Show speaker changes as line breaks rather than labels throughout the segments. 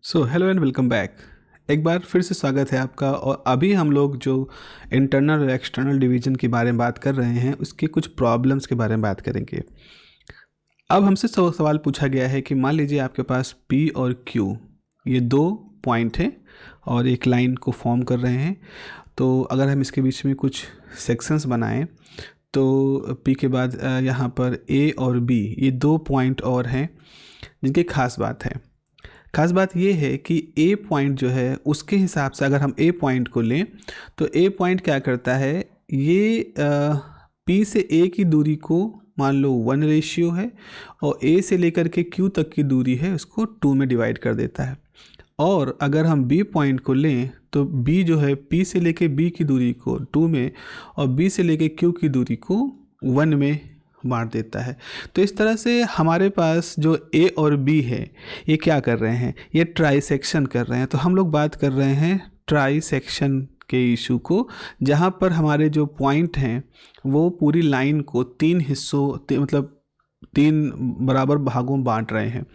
So hello and welcome back. एक बार फिर से स्वागत है आपका। और अभी हम लोग जो इंटरनल और एक्सटर्नल डिवीजन के बारे में बात कर रहे हैं उसके कुछ प्रॉब्लम्स के बारे में बात करेंगे। अब हमसे सवाल पूछा गया है कि मान लीजिए आपके पास P और Q ये दो पॉइंट हैं और एक लाइन को फॉर्म कर रहे हैं। तो अगर हम इसके बीच में कुछ सेक्शंस बनाएं तो P के बाद यहाँ पर A और B ये दो पॉइंट और हैं जिनकी खास बात ये है कि ए पॉइंट जो है उसके हिसाब से अगर हम ए पॉइंट को लें तो ए पॉइंट क्या करता है, ये पी से ए की दूरी को मान लो 1 रेशियो है और ए से लेकर के क्यू तक की दूरी है उसको 2 में डिवाइड कर देता है। और अगर हम बी पॉइंट को लें तो बी जो है पी से लेके बी की दूरी को 2 में और बी से लेके क्यू की दूरी को 1 में बांट देता है। तो इस तरह से हमारे पास जो ए और बी है ये क्या कर रहे हैं, ये ट्राइसेक्शन कर रहे हैं। तो हम लोग बात कर रहे हैं ट्राइसेक्शन के इशू को, जहाँ पर हमारे जो पॉइंट हैं वो पूरी लाइन को तीन हिस्सों मतलब तीन बराबर भागों में बांट रहे हैं।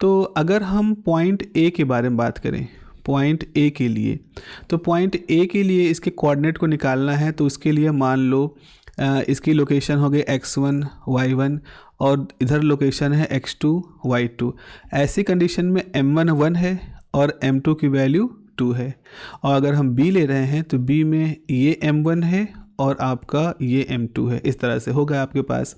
तो अगर हम पॉइंट ए के बारे में बात करें, पॉइंट ए के लिए, तो पॉइंट ए के लिए इसके कोऑर्डिनेट को निकालना है। तो उसके लिए मान लो इसकी लोकेशन हो गई x1 y1 और इधर लोकेशन है x2 y2। ऐसी कंडीशन में m1 1 है और m2 की वैल्यू 2 है। और अगर हम b ले रहे हैं तो b में ये m1 है और आपका ये m2 है। इस तरह से होगा आपके पास।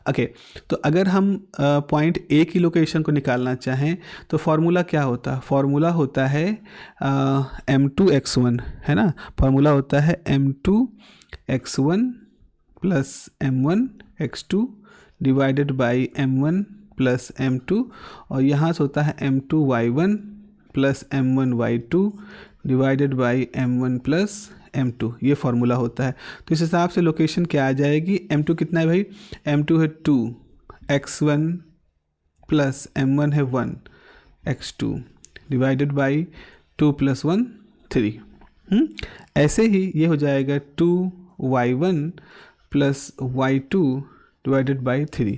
ओके, तो अगर हम पॉइंट a की लोकेशन को निकालना चाहें तो फार्मूला क्या होता है? फार्मूला होता है m2 x1, है ना। फार्मूला होता है m2 x1 plus m1 x2 divided by m1 plus m2, और यहाँ से होता है m2 y1 plus m1 y2 divided by m1 plus m2। ये फार्मूला होता है। तो इस हिसाब से लोकेशन क्या आ जाएगी, m2 कितना है भाई, m2 है 2, x1 प्लस m1 है 1 x2 डिवाइडेड बाई 2 प्लस 1 3। ऐसे ही ये हो जाएगा 2y1 plus y2 divided by 3।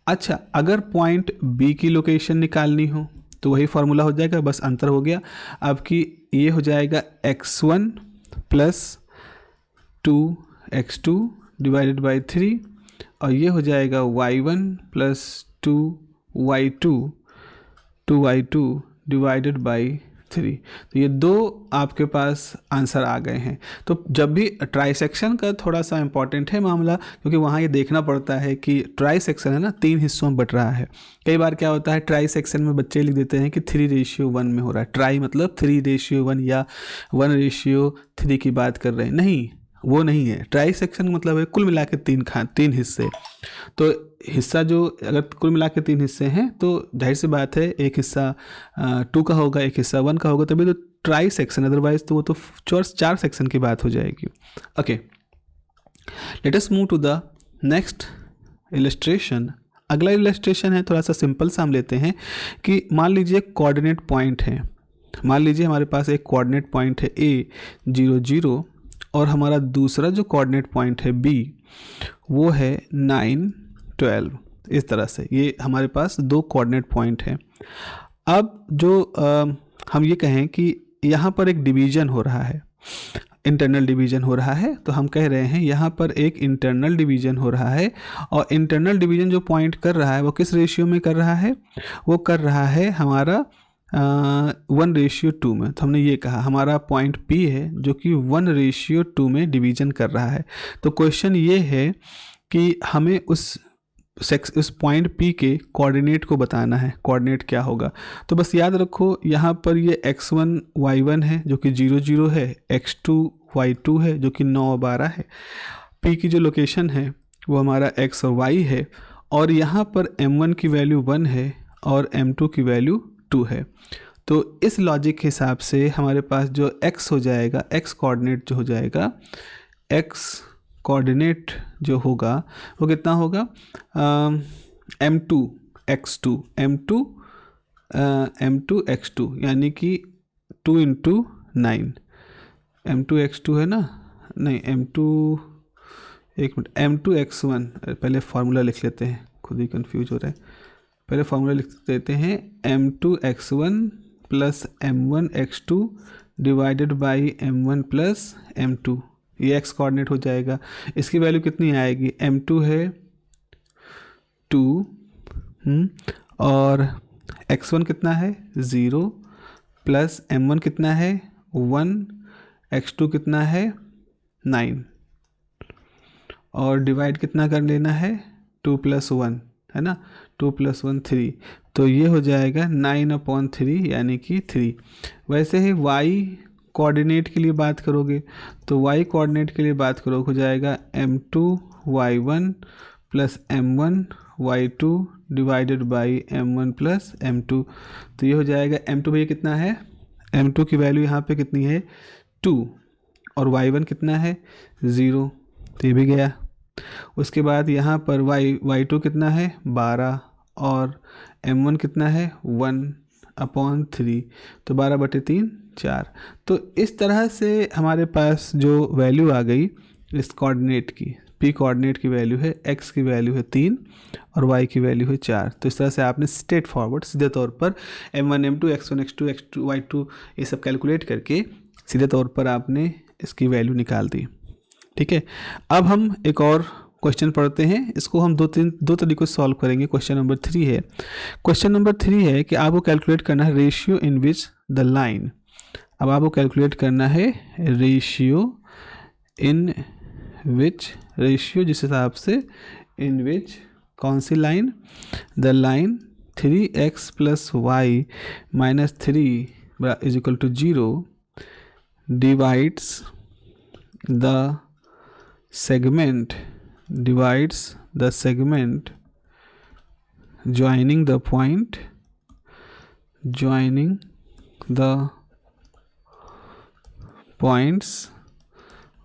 अच्छा, अगर पॉइंट B की लोकेशन निकालनी हो तो वही फार्मूला हो जाएगा, बस अंतर हो गया। अब कि ये हो जाएगा x1 plus 2x2 divided by 3 और ये हो जाएगा y1 plus 2y2 divided by 3। तो ये दो आपके पास आंसर आ गए हैं। तो जब भी ट्राइसेक्शन का थोड़ा सा इंपॉर्टेंट है मामला, क्योंकि वहाँ ये देखना पड़ता है कि ट्राइसेक्शन है ना, 3 हिस्सों में बट रहा है। कई बार क्या होता है ट्राइसेक्शन में बच्चे लिख देते हैं कि 3:1 में हो रहा है। ट्राई मतलब 3:1 या 1:3 की बात कर रहे हैं, नहीं, वो नहीं है। ट्राइसेक्शन मतलब है कुल मिला के तीन हिस्से। तो हिस्सा जो अगर कुल मिला के 3 हिस्से हैं तो जाहिर सी बात है एक हिस्सा 2 का होगा, एक हिस्सा 1 का होगा, तभी तो ट्राई सेक्शन। अदरवाइज तो वो तो 4 सेक्शन की बात हो जाएगी। Okay, let us move to the next illustration. अगला इलस्ट्रेशन है थोड़ा सा सिंपल सा, हम लेते हैं कि मान लीजिए कोऑर्डिनेट पॉइंट है। मान लीजिए हमारे पास एक कोऑर्डिनेट पॉइंट है A 0 0 और हमारा दूसरा जो कोऑर्डिनेट पॉइंट है B वो है 9 12। इस तरह से ये हमारे पास दो कोऑर्डिनेट पॉइंट हैं। अब जो हम ये कहें कि यहाँ पर एक डिवीज़न हो रहा है, इंटरनल डिवीज़न हो रहा है, तो हम कह रहे हैं यहाँ पर एक इंटरनल डिवीज़न हो रहा है। और इंटरनल डिवीज़न जो पॉइंट कर रहा है वो किस रेशियो में कर रहा है, वो कर रहा है हमारा 1:2 में। तो हमने ये कहा हमारा पॉइंट P है जो कि 1:2 में डिवीज़न कर रहा है। तो क्वेश्चन ये है कि हमें उस पॉइंट P के कोऑर्डिनेट को बताना है। कोऑर्डिनेट क्या होगा, तो बस याद रखो यहाँ पर ये x1 y1 है जो कि 0 0 है, x2 y2 है जो कि 9 12 है। P की जो लोकेशन है वो हमारा x और y है, और यहाँ पर m1 की वैल्यू 1 है और m2 की वैल्यू 2 है। तो इस लॉजिक के हिसाब से हमारे पास जो x हो जाएगा, x कोऑर्डिनेट जो हो जाएगा, x कोऑर्डिनेट जो होगा वो कितना होगा, m2 x2 m2 x2 यानी कि 2 × 9 m2 x2 है ना, नहीं m2, एक मिनट, m2 x1, पहले फार्मूला लिख लेते हैं, खुद ही कंफ्यूज हो रहा है। पहले फार्मूला लिख देते हैं m2 x1 plus m1 x2 divided by m1 plus m2, ये x कोऑर्डिनेट हो जाएगा। इसकी वैल्यू कितनी आएगी, m2 है 2 और x1 कितना है 0 प्लस m1 कितना है 1, x2 कितना है 9 और डिवाइड कितना कर लेना है 2 + 1 है ना, 2 + 1 3, तो ये हो जाएगा 9/3 यानी कि 3। वैसे ही y कोऑर्डिनेट के लिए बात करोगे तो y कोऑर्डिनेट के लिए बात करो हो जाएगा m2 y1 plus m1 y2 divided by m1 plus m2, तो ये हो जाएगा m2 भैया कितना है, m2 की वैल्यू यहाँ पे कितनी है 2 और y1 कितना है 0, तो ये भी गया। उसके बाद यहाँ पर y2 कितना है 12 और m1 कितना है 1/3, तो 12/3 4। तो इस तरह से हमारे पास जो वैल्यू आ गई इस कोऑर्डिनेट की, p कोऑर्डिनेट की वैल्यू है, x की वैल्यू है 3 और y की वैल्यू है 4। तो इस तरह से आपने स्ट्रेट फॉरवर्ड सीधे तौर पर m1 m2 x1 x2 y2 ये सब कैलकुलेट करके सीधे तौर पर आपने इसकी वैल्यू निकाल दी। ठीक है, अब हम एक और क्वेश्चन पढ़ते हैं, इसको हम दो तरीकों से सॉल्व करेंगे। क्वेश्चन नंबर 3 है, क्वेश्चन नंबर 3 है कि आपको कैलकुलेट करना है ratio in which the line, अब आपको कैलकुलेट करना है रेशियो इन विच, रेशियो जिस हिसाब से इन विच कौन सी line, the line 3x + y - 3 = 0 divides the segment joining the points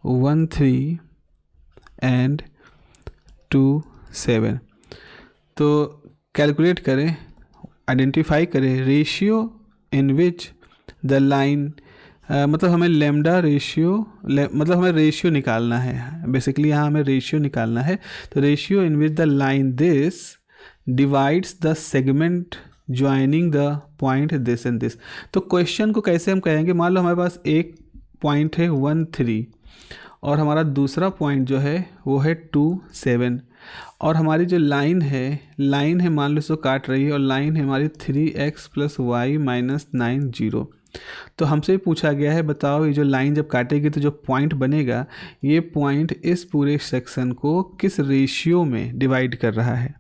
1 3 and 2 7। तो कैलकुलेट करें, आइडेंटिफाई करें ratio in which the line, मतलब हमें लेमडा रेशियो मतलब हमें रेशियो निकालना है, बेसिकली यहाँ हमें रेशियो निकालना है। तो ratio in which the line this divides the segment joining the point this and this. तो क्वेश्चन को कैसे हम कहेंगे, मान लो हमारे पास एक पॉइंट है 1 3 और हमारा दूसरा पॉइंट जो है वो है 2 7 और हमारी जो लाइन है मान लो इसको काट रही है और लाइन है हमारी 3x + y - 9 0। तो हमसे पूछा गया है बताओ ये जो लाइन जब काटेगी तो जो पॉइंट बनेगा ये पॉइंट इस पूरे सेक्शन को किस रेशियो में डिवाइड कर रहा है।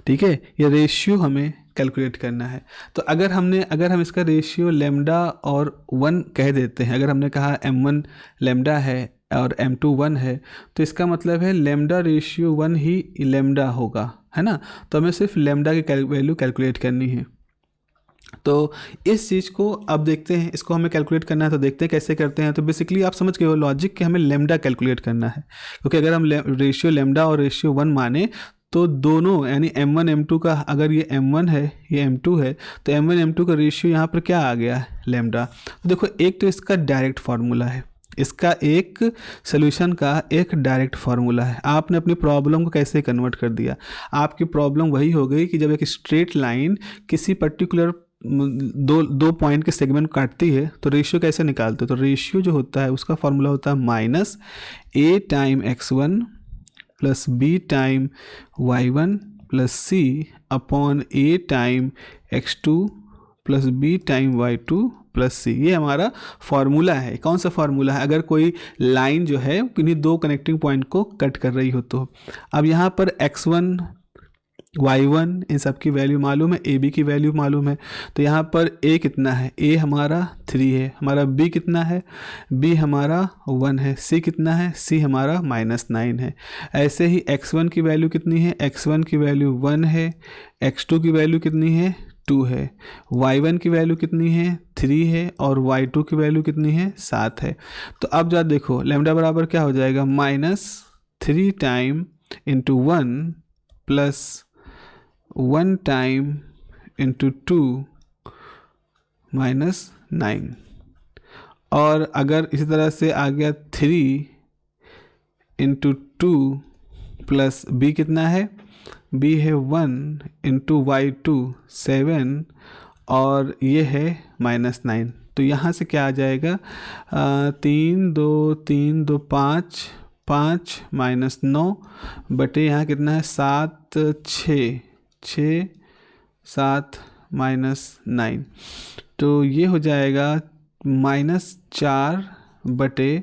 ठीक है, ये रेशियो हमें कैलकुलेट करना है। तो अगर हम इसका रेशियो लेमडा और 1 कह देते हैं, अगर हमने कहा m1 लेमडा है और m2 1 है, तो इसका मतलब है लेमडा रेशियो 1 ही लेमडा होगा, है ना। तो हमें सिर्फ लेमडा की वैल्यू कैलकुलेट करनी है। तो इस चीज़ को अब देखते हैं, इसको हमें कैलकुलेट करना है तो देखते हैं कैसे करते हैं। तो बेसिकली आप समझ गए हो लॉजिक कि हमें लेमडा कैलकुलेट करना है, क्योंकि अगर हम रेशियो लेमडा और रेशियो 1 माने तो दोनों यानी m1 m2 का, अगर ये m1 है ये m2 है तो m1 m2 का रेशियो यहाँ पर क्या आ गया है लेमडा। तो देखो एक तो इसका डायरेक्ट फार्मूला है, इसका एक सोल्यूशन का एक डायरेक्ट फार्मूला है। आपने अपनी प्रॉब्लम को कैसे कन्वर्ट कर दिया, आपकी प्रॉब्लम वही हो गई कि जब एक स्ट्रेट लाइन किसी पर्टिकुलर दो पॉइंट के सेगमेंट काटती है तो रेशियो कैसे निकालते हो। तो रेशियो जो होता है उसका फार्मूला होता है -a time x1 + b time y1 + c upon a time x2 + b time y2 + c। ये हमारा फार्मूला है। कौन सा फार्मूला है, अगर कोई लाइन जो है किन्हीं दो कनेक्टिंग पॉइंट को कट कर रही हो तो। अब यहाँ पर x1 y1 इन सब की वैल्यू मालूम है, ए बी की वैल्यू मालूम है। तो यहाँ पर a कितना है, a हमारा 3 है, हमारा b कितना है, b हमारा 1 है, c कितना है, c हमारा -9 है। ऐसे ही x1 की वैल्यू कितनी है, x1 की वैल्यू 1 है, x2 की वैल्यू कितनी है 2 है, y1 की वैल्यू कितनी है 3 है और y2 की वैल्यू कितनी है 7 है। तो अब जब देखो लैम्डा बराबर क्या हो जाएगा -3 time into 1 plus 1 time into 2 -9। और अगर इसी तरह से आ गया 3 इंटू 2 प्लस b कितना है, b है 1 इंटू y2 7 और ये है -9। तो यहाँ से क्या आ जाएगा, 3 2 5, 5 -9 बटे यहाँ कितना है 7 6, 6 7 -9। तो ये हो जाएगा -4 बटे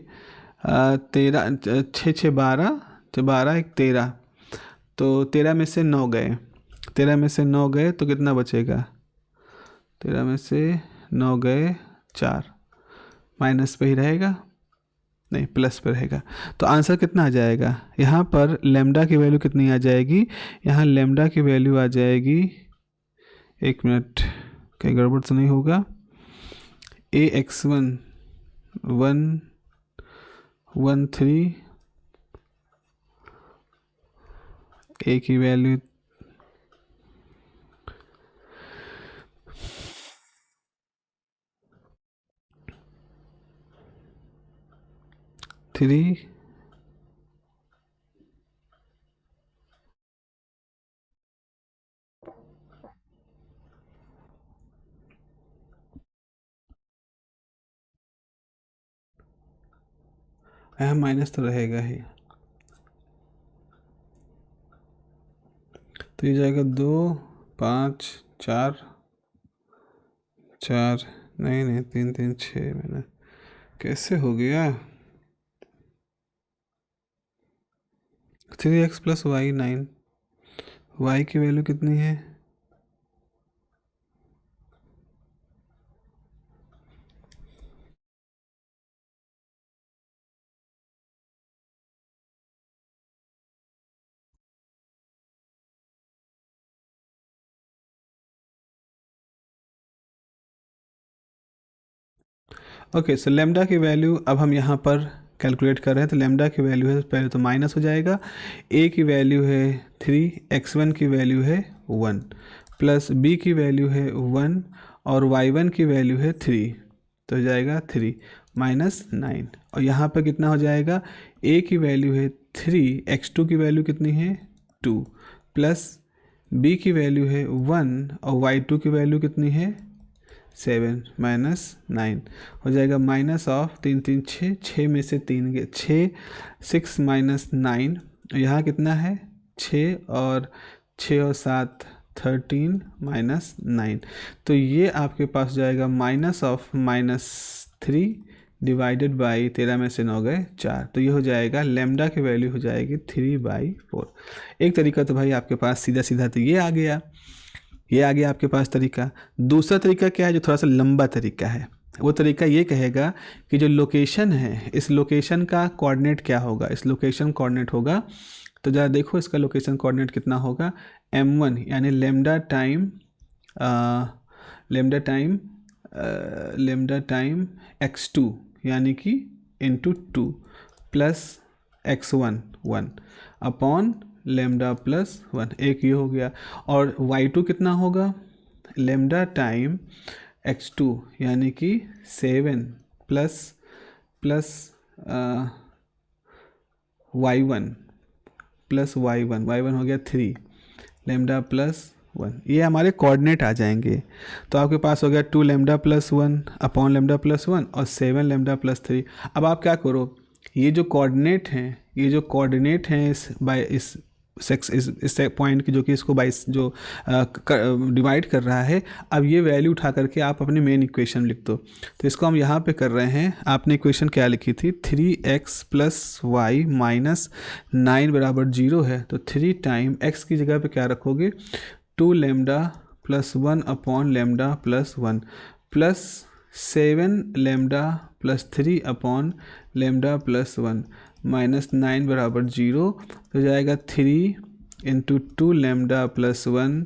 13, 6 6 12, 12 1 13। तो 13 में से 9 गए, 13 में से 9 गए तो कितना बचेगा, 13 में से 9 गए 4, माइनस पे ही रहेगा, नहीं प्लस पे रहेगा। तो आंसर कितना आ जाएगा, यहाँ पर लेमडा की वैल्यू कितनी आ जाएगी, यहाँ लेमडा की वैल्यू आ जाएगी, एक मिनट कहीं गड़बड़ तो नहीं होगा, AX1 113, ए की वैल्यू 3, यहाँ माइनस तो रहेगा ही, तो ये जाएगा 2 5 4 4, नहीं नहीं 3 3 6, मैंने कैसे हो गया, 3x + y 9, y की वैल्यू कितनी है, ओके। सो लेमडा की वैल्यू अब हम यहाँ पर कैलकुलेट कर रहे हैं, तो लेमडा की वैल्यू है पहले तो माइनस हो जाएगा, a की वैल्यू है 3, x1 की वैल्यू है 1, प्लस b की वैल्यू है 1 और y1 की वैल्यू है 3, तो हो जाएगा 3 -9। और यहाँ पर कितना हो जाएगा, a की वैल्यू है 3, x2 की वैल्यू कितनी है 2, प्लस b की वैल्यू है 1 और y2 की वैल्यू कितनी है 7 -9, हो जाएगा माइनस ऑफ 3 3 6, 6 में से 3 गए 6, 6 -9, यहाँ कितना है 6 और 6 और 7 13 -9। तो ये आपके पास जाएगा माइनस ऑफ -3 डिवाइडेड बाई 13 में से 9 गए 4। तो ये हो जाएगा लेमडा की वैल्यू हो जाएगी 3/4। एक तरीका तो भाई आपके पास सीधा सीधा तो ये आ गया, ये आ गया आपके पास तरीका। दूसरा तरीका क्या है जो थोड़ा सा लंबा तरीका है, वो तरीका ये कहेगा कि जो लोकेशन है इस लोकेशन का कोऑर्डिनेट क्या होगा, इस लोकेशन कोऑर्डिनेट होगा, तो ज़रा देखो इसका लोकेशन कोऑर्डिनेट कितना होगा, m1 यानी लेमडा टाइम x2 यानी कि into 2 plus x1 1 upon lambda plus 1, एक ये हो गया। और y2 कितना होगा, लेमडा टाइम x2 यानी कि 7 प्लस y1 प्लस y1 हो गया 3 लेमडा प्लस 1, ये हमारे कोऑर्डिनेट आ जाएंगे। तो आपके पास हो गया 2 lambda plus 1 upon lambda plus 1 और 7 लेमडा प्लस 3। अब आप क्या करो, ये जो कोऑर्डिनेट हैं इस पॉइंट की जो कि इसको बाई जो डिवाइड कर रहा है, अब ये वैल्यू उठा करके आप अपने मेन इक्वेशन लिख दो। तो इसको हम यहाँ पे कर रहे हैं, आपने इक्वेशन क्या लिखी थी, 3x + y - 9 = 0 है, तो 3 टाइम x की जगह पे क्या रखोगे, 2 lambda plus 1 upon lambda plus 1 plus 7 lambda plus 3 upon lambda plus 1 -9 = 0, तो जाएगा 3 × 2 lambda plus 1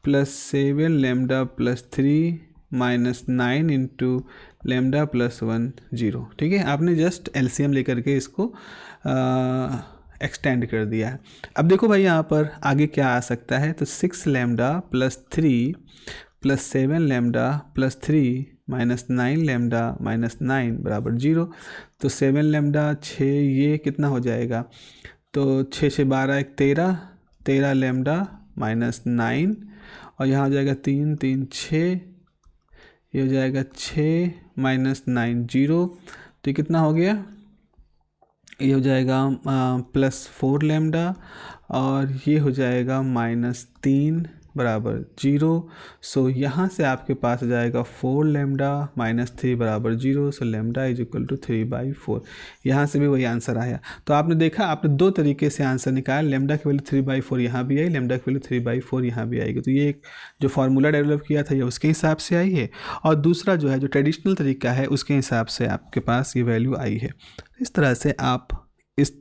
plus 7 lambda plus 3 -9 × lambda plus 1 0। ठीक है, आपने जस्ट एलसीएम लेकर के इसको एक्सटेंड कर दिया है। अब देखो भाई यहाँ पर आगे क्या आ सकता है, तो 6 lambda plus 3 plus 7 lambda plus 3 -9 lambda -9 = 0। तो 7 लेमडा 6, ये कितना हो जाएगा, तो 6 6 12 1 13, 13 लेमडा -9 और यहाँ हो जाएगा 3 3 6 ये हो जाएगा 6 माइनस 9 0, तो ये कितना हो गया, ये हो जाएगा +4 लैम्डा, और ये हो जाएगा -3 बराबर 0। सो यहाँ से आपके पास आ जाएगा 4 लैम्डा -3 बराबर 0। So lambda is equal to 3/4। यहाँ से भी वही आंसर आया। तो आपने देखा, आपने दो तरीके से आंसर निकाला, लैम्डा की वैल्यू 3/4 यहाँ भी आई, लैम्डा की वैल्यू 3/4 यहाँ भी आएगी। तो ये एक जो फार्मूला डेवलप किया था ये उसके हिसाब से आई है, और दूसरा जो है जो ट्रेडिशनल तरीका है उसके हिसाब से आपके पास ये वैल्यू आई है। इस तरह से आप इस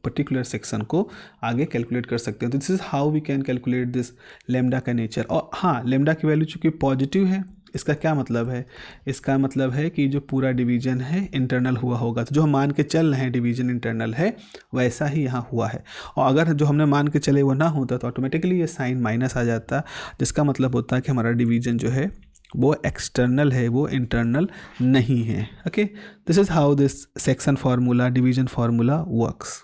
पर्टिकुलर सेक्शन को आगे कैलकुलेट कर सकते हैं। तो this is how we can calculate this lambda का नेचर। और हाँ, लेमडा की वैल्यू चूँकि पॉजिटिव है, इसका क्या मतलब है, इसका मतलब है कि जो पूरा डिवीजन है इंटरनल हुआ होगा। तो जो हम मान के चल रहे हैं डिवीजन इंटरनल है, वैसा ही यहाँ हुआ है। और अगर जो हमने मान के चले वो ना होता तो ऑटोमेटिकली ये साइन माइनस आ जाता, जिसका मतलब होता है कि हमारा डिवीजन जो है वो एक्सटर्नल है, वो इंटरनल नहीं है। Okay, this is how this section formula, division formula works.